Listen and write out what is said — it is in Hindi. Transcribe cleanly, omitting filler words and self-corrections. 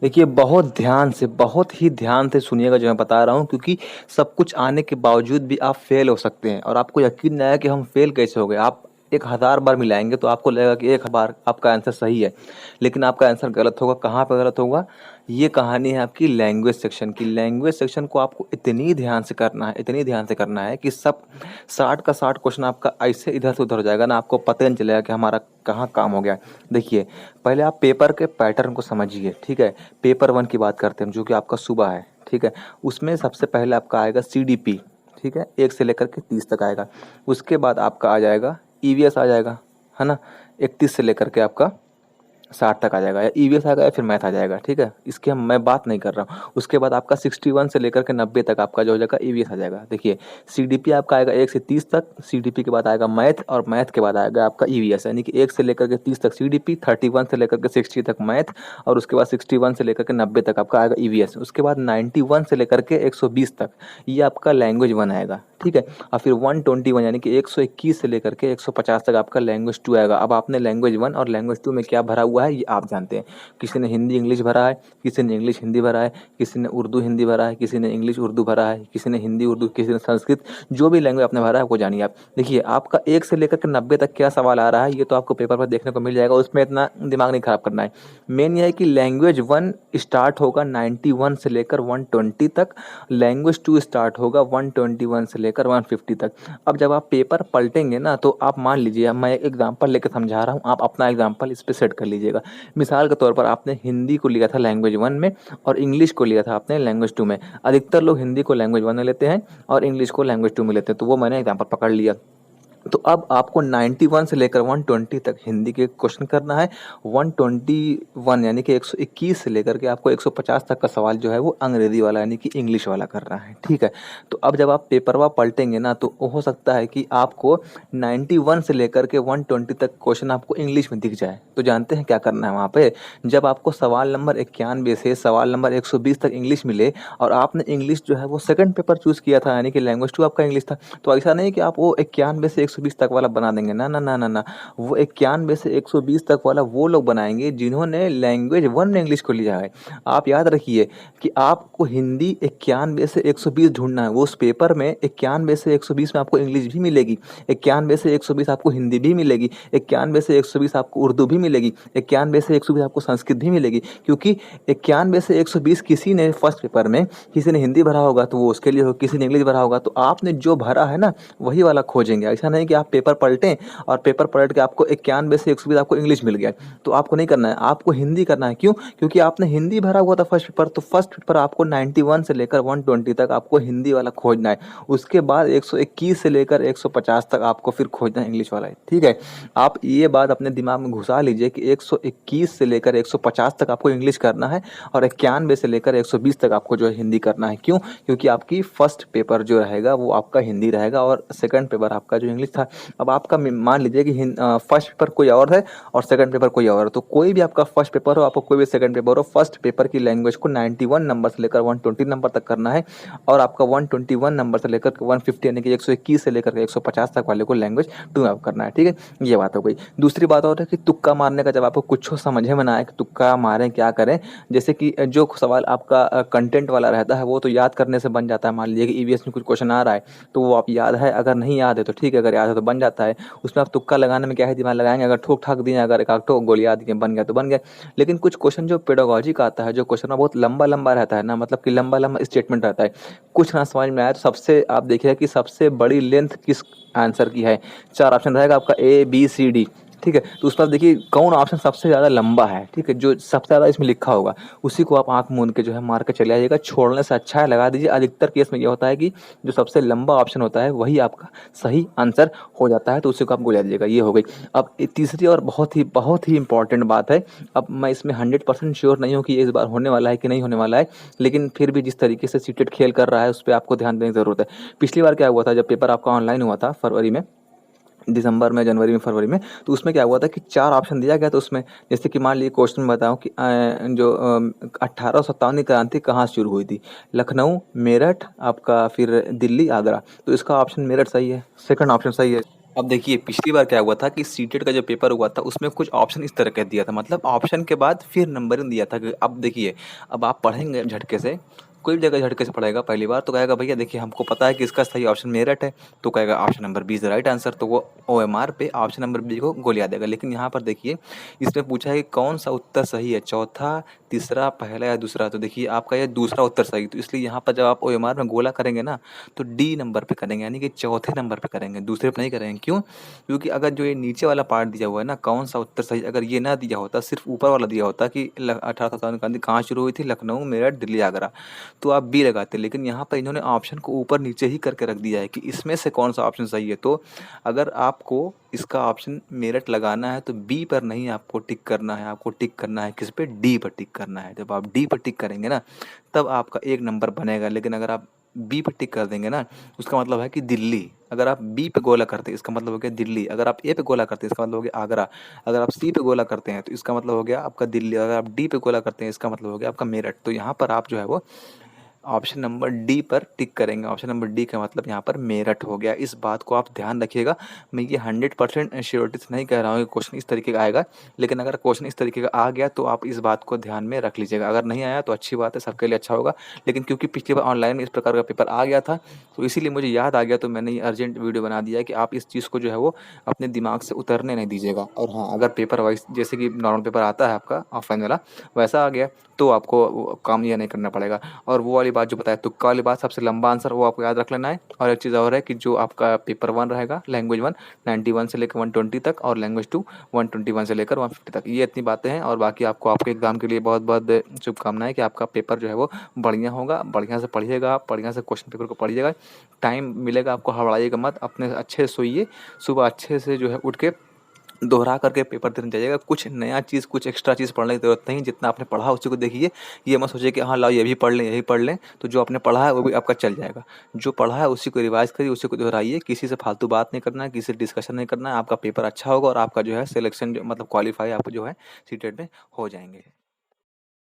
देखिए, बहुत ही ध्यान से सुनिएगा जो मैं बता रहा हूँ, क्योंकि सब कुछ आने के बावजूद भी आप फ़ेल हो सकते हैं और आपको यकीन नहीं आया कि हम फ़ेल कैसे हो गए। आप एक हज़ार बार मिलाएँगे तो आपको लगेगा कि एक बार आपका आंसर सही है, लेकिन आपका आंसर गलत होगा। कहाँ पे गलत होगा? ये कहानी है आपकी लैंग्वेज सेक्शन की। लैंग्वेज सेक्शन को आपको इतनी ध्यान से करना है, इतनी ध्यान से करना है कि सब 60 का 60 क्वेश्चन आपका ऐसे इधर से उधर हो जाएगा ना, आपको पता ही नहीं चलेगा कि हमारा कहाँ काम हो गया। देखिए, पहले आप पेपर के पैटर्न को समझिए, ठीक है? पेपर 1 की बात करते हैं जो कि आपका सुबह है, ठीक है? उसमें सबसे पहले आपका आएगा सीडीपी, ठीक है? 1 से लेकर के 30 तक आएगा। उसके बाद आपका आ जाएगा ईवीएस आ जाएगा, है ना? 31 से लेकर के आपका 60 तक आ जाएगा, या ईवीएस आएगा या फिर मैथ आ जाएगा, ठीक है? इसकी हम मैं बात नहीं कर रहा हूँ। उसके बाद आपका 61 से लेकर के 90 तक आपका जो हो जाएगा ईवीएस आ जाएगा। देखिए, सीडीपी आपका आएगा 1 से 30 तक, सीडीपी के बाद आएगा मैथ और मैथ के बाद आएगा आपका ईवीएस, यानी कि 1 से लेकर के 30 तक सीडीपी, 31 से लेकर के 60 तक मैथ और उसके बाद 61 से लेकर के 90 तक आपका आएगा ईवीएस। उसके बाद 91 से लेकर के 120 तक ये आपका लैंग्वेज 1 आएगा, ठीक है? और फिर 121 यानी कि 121 से लेकर के 150 तक आपका लैंग्वेज 2 आएगा। अब आपने लैंग्वेज 1 और लैंग्वेज 2 में क्या भरा हुआ है ये आप जानते हैं। किसी ने हिंदी इंग्लिश भरा है, किसी ने इंग्लिश हिंदी भरा है, किसी ने उर्दू हिंदी भरा है, किसी ने इंग्लिश उर्दू भरा है, किसी ने हिंदी उर्दू, किसी ने संस्कृत। जो भी लैंग्वेज आपने भरा है वो जानिए आप। देखिए, आपका 1 से लेकर के 90 तक क्या सवाल आ रहा है ये तो आपको पेपर पर देखने को मिल जाएगा, उसमें इतना दिमाग नहीं खराब करना है। मेन ये है कि लैंग्वेज 1 स्टार्ट होगा 91 से लेकर 120 तक, लैंग्वेज 2 स्टार्ट होगा 121 से लेकर 150 तक। अब जब आप पेपर पलटेंगे ना तो आप मान लीजिए, अब मैं एक एग्जांपल लेकर समझा रहा हूँ, आप अपना एग्जांपल इस पे सेट कर लीजिएगा। मिसाल के तौर पर आपने हिंदी को लिया था लैंग्वेज 1 में और इंग्लिश को लिया था आपने लैंग्वेज 2 में। अधिकतर लोग हिंदी को लैंग्वेज 1 में लेते हैं और इंग्लिश को लैंग्वेज 2 में लेते हैं, तो वो मैंने एग्जांपल पकड़ लिया। तो अब आपको 91 से लेकर 120 तक हिंदी के क्वेश्चन करना है। 121 यानी कि 121 से लेकर के आपको 150 तक का सवाल जो है वो अंग्रेजी वाला यानी कि इंग्लिश वाला करना है, ठीक है? तो अब जब आप पेपरवा पलटेंगे ना तो हो सकता है कि आपको 91 से लेकर के 120 तक क्वेश्चन आपको इंग्लिश में दिख जाए। तो जानते हैं क्या करना है वहाँ पे? जब आपको सवाल नंबर 91 से सवाल नंबर 120 तक इंग्लिश मिले और आपने इंग्लिश जो है वो सेकंड पेपर चूज़ किया था, यानी कि लैंग्वेज 2 आपका इंग्लिश था, तो ऐसा नहीं कि आप वो 91 से 120 तक वाला बना देंगे, ना, ना, ना, ना, ना। वो 91 से 120 तक वाला वो लोग बनाएँगे जिन्होंने लैंग्वेज 1 में इंग्लिश को लिया है। आप याद रखिए कि आपको हिंदी 91 से 120 ढूँढना है, वो उस पेपर में 91 से 120 में आपको इंग्लिश भी मिलेगी, 91 से 120 आपको हिंदी भी मिलेगी, 91 से 120 आपको उर्दू भी मिलेगी, 91 से 120 आपको संस्कृत भी मिलेगी, क्योंकि 91 से 120 किसी ने फर्स्ट पेपर में किसी ने हिंदी भरा होगा तो वो उसके लिए हो, किसी ने इंग्लिश भरा होगा, तो आपने जो भरा है ना वही वाला खोजेंगे। ऐसा नहीं कि आप पेपर पलटें और पेपर पलट के आपको 91 से 120 आपको इंग्लिश मिल गया, तो आपको नहीं करना है, आपको हिंदी करना है। क्यों? क्योंकि आपने हिंदी भरा हुआ था फर्स्ट पेपर, तो फर्स्ट पेपर आपको 91 से लेकर 120 तक आपको हिंदी वाला खोजना है। उसके बाद 121 से लेकर 150 तक आपको फिर खोजना है इंग्लिश वाला है, ठीक है? आप ये बात अपने दिमाग में घुसा लीजिए कि 121 से लेकर 150 तक आपको इंग्लिश करना है और 91 से लेकर 120 तक आपको जो है हिंदी करना है। क्यों? क्योंकि आपकी फर्स्ट पेपर जो रहेगा वो आपका हिंदी रहेगा और सेकंड पेपर आपका जो इंग्लिश था। अब आपका मान लीजिए कि फर्स्ट पेपर कोई और है और सेकंड पेपर कोई और है, तो कोई भी आपका फर्स्ट पेपर हो, आपको कोई भी सेकंड पेपर हो, फर्स्ट पेपर की लैंग्वेज को 91 नंबर से लेकर 120 नंबर तक करना है और आपका 121 नंबर से लेकर 150 यानी कि 121 से लेकर 150 तक वाले को लैंग्वेज 2 में आप करना है, ठीक है? ये बात हो गई। दूसरी बात और है कि तुक्का मारने का, जब आपको कुछ समझे में ना आए कि तुक्का मारें क्या करें, जैसे कि जो सवाल आपका कंटेंट वाला रहता है वो तो याद करने से बन जाता है। मान लीजिए कि ईवीएस में कुछ क्वेश्चन आ रहा है तो वो आप याद है, अगर नहीं याद है तो ठीक है, अगर याद है तो बन जाता है। उसमें आप तुक्का लगाने में क्या है, दिमाग लगाएंगे, अगर ठोक ठाक दिए, अगर एक आध ठोक गोली याद दिए, बन गया तो बन गया। लेकिन कुछ क्वेश्चन जो पेडागॉजी का आता है, जो क्वेश्चन बहुत लंबा लंबा रहता है ना, मतलब कि लंबा लंबा स्टेटमेंट रहता है, कुछ ना समझ में आया तो सबसे आप देखिए कि सबसे बड़ी लेंथ किस आंसर की है। 4 ऑप्शन रहेगा आपका ए बी सी डी, ठीक है? तो उस पर देखिए कौन ऑप्शन सबसे ज़्यादा लंबा है, ठीक है? जो सबसे ज़्यादा इसमें लिखा होगा उसी को आप आँख मूंद के जो है मार के चले आइएगा। छोड़ने से अच्छा है लगा दीजिए। अधिकतर केस में ये होता है कि जो सबसे लंबा ऑप्शन होता है वही आपका सही आंसर हो जाता है, तो उसी को आप गुजा दीजिएगा। ये हो गई। अब तीसरी और बहुत ही इंपॉर्टेंट बात है। अब मैं इसमें 100% श्योर नहीं हूँ कि ये इस बार होने वाला है कि नहीं होने वाला है, लेकिन फिर भी जिस तरीके से सीटेट खेल कर रहा है उस पर आपको ध्यान देने की ज़रूरत है। पिछली बार क्या हुआ था, जब पेपर आपका ऑनलाइन हुआ था फरवरी में, दिसंबर में, जनवरी में, फरवरी में, तो उसमें क्या हुआ था कि 4 ऑप्शन दिया गया था उसमें। जैसे कि मान लीजिए क्वेश्चन में बताऊँ कि 1857 क्रांति कहाँ से शुरू हुई थी? लखनऊ, मेरठ, आपका फिर दिल्ली, आगरा। तो इसका ऑप्शन मेरठ सही है, सेकंड ऑप्शन सही है। अब देखिए पिछली बार क्या हुआ था कि सीटेट का जो पेपर हुआ था उसमें कुछ ऑप्शन इस तरह का दिया था, मतलब ऑप्शन के बाद फिर नंबरिंग दिया था कि अब देखिए, अब आप पढ़ेंगे झटके से, कोई भी जगह झटके से पढ़ेगा पहली बार तो कहेगा भैया देखिए हमको पता है कि इसका सही ऑप्शन मेरठ है, तो कहेगा option number B is the right answer, तो वो ओएमआर पे ऑप्शन नंबर बी को गोलिया देगा। लेकिन यहाँ पर देखिए इसमें पूछा है कि कौन सा उत्तर सही है, चौथा, तीसरा, पहला या दूसरा। तो देखिए आपका ये दूसरा उत्तर सही, तो इसलिए यहाँ पर जब आप ओएमआर में गोला करेंगे ना तो डी नंबर पे करेंगे, यानी कि चौथे नंबर पे करेंगे, दूसरे पे नहीं करेंगे। क्यों? क्योंकि अगर जो ये नीचे वाला पार्ट दिया हुआ है ना कौन सा उत्तर सही, अगर ये ना दिया होता, सिर्फ ऊपर वाला दिया होता कि 18 गांधी कहाँ शुरू हुई थी, लखनऊ, मेरठ, दिल्ली, आगरा, तो आप बी लगाते। लेकिन यहाँ पर इन्होंने ऑप्शन को ऊपर नीचे ही करके रख दिया है कि इसमें से कौन सा ऑप्शन सही है। तो अगर आपको इसका ऑप्शन मेरठ लगाना है तो बी पर नहीं आपको टिक करना है, आपको टिक करना है किस पे, डी पर टिक करना है। जब आप डी पर टिक करेंगे ना तब आपका एक नंबर बनेगा। लेकिन अगर आप बी पे टिक कर देंगे ना उसका मतलब है कि दिल्ली। अगर आप बी पे गोला करते हैं इसका मतलब हो गया दिल्ली। अगर आप ए पे गोला करते हैं इसका मतलब हो गया आगरा। अगर आप सी पे गोला करते हैं तो इसका मतलब हो गया आपका दिल्ली। अगर आप डी पे गोला करते हैं इसका मतलब हो गया आपका मेरठ। तो यहाँ पर आप जो है वो ऑप्शन नंबर डी पर टिक करेंगे। ऑप्शन नंबर डी का मतलब यहाँ पर मेरठ हो गया। इस बात को आप ध्यान रखिएगा। मैं ये 100% श्योरिटी से नहीं कह रहा हूँ कि क्वेश्चन इस तरीके का आएगा, लेकिन अगर क्वेश्चन इस तरीके का आ गया तो आप इस बात को ध्यान में रख लीजिएगा। अगर नहीं आया तो अच्छी बात है, सबके लिए अच्छा होगा। लेकिन क्योंकि पिछली बार ऑनलाइन में इस प्रकार का पेपर आ गया था तो इसीलिए मुझे याद आ गया, तो मैंने ये अर्जेंट वीडियो बना दिया है कि आप इस चीज़ को जो है वो अपने दिमाग से उतरने नहीं दीजिएगा। और हाँ, अगर पेपर वाइज जैसे कि नॉर्मल पेपर आता है आपका ऑफलाइन वाला वैसा आ गया तो आपको काम ये नहीं करना पड़ेगा। और वो वाली बात जो बताया तुक्का वाली बात, सबसे लंबा आंसर वो आपको याद रख लेना है। और एक चीज़ और है कि जो आपका पेपर 1 रहेगा, लैंग्वेज 1 91 से लेकर 120 तक, और लैंग्वेज 2 121 से लेकर 150 तक। ये इतनी बातें हैं। और बाकी आपको आपके एग्ज़ाम के लिए बहुत बहुत शुभकामनाएं कि आपका पेपर जो है वो बढ़िया होगा। बढ़िया से पढ़िएगा आप, बढ़िया से क्वेश्चन पेपर को पढ़िएगा। टाइम मिलेगा आपको, हड़बड़ाइएगा मत, अपने अच्छे से सोइए, सुबह अच्छे से जो है उठ के दोहरा करके पेपर देने जाइएगा। कुछ नया चीज़, कुछ एक्स्ट्रा चीज़ पढ़ने की ज़रूरत नहीं, जितना आपने पढ़ा उसी को देखिए। ये मत सोचिए कि हाँ लाओ ये भी पढ़ लें, यही पढ़ लें। तो जो आपने पढ़ा है वो भी आपका चल जाएगा। जो पढ़ा है उसी को रिवाइज़ करिए, उसी को दोहराइए। किसी से फालतू बात नहीं करना है, किसी से डिस्कशन नहीं करना है। आपका पेपर अच्छा होगा और आपका जो है सिलेक्शन जो मतलब क्वालीफाई आप जो है सीटेट में हो जाएँगे।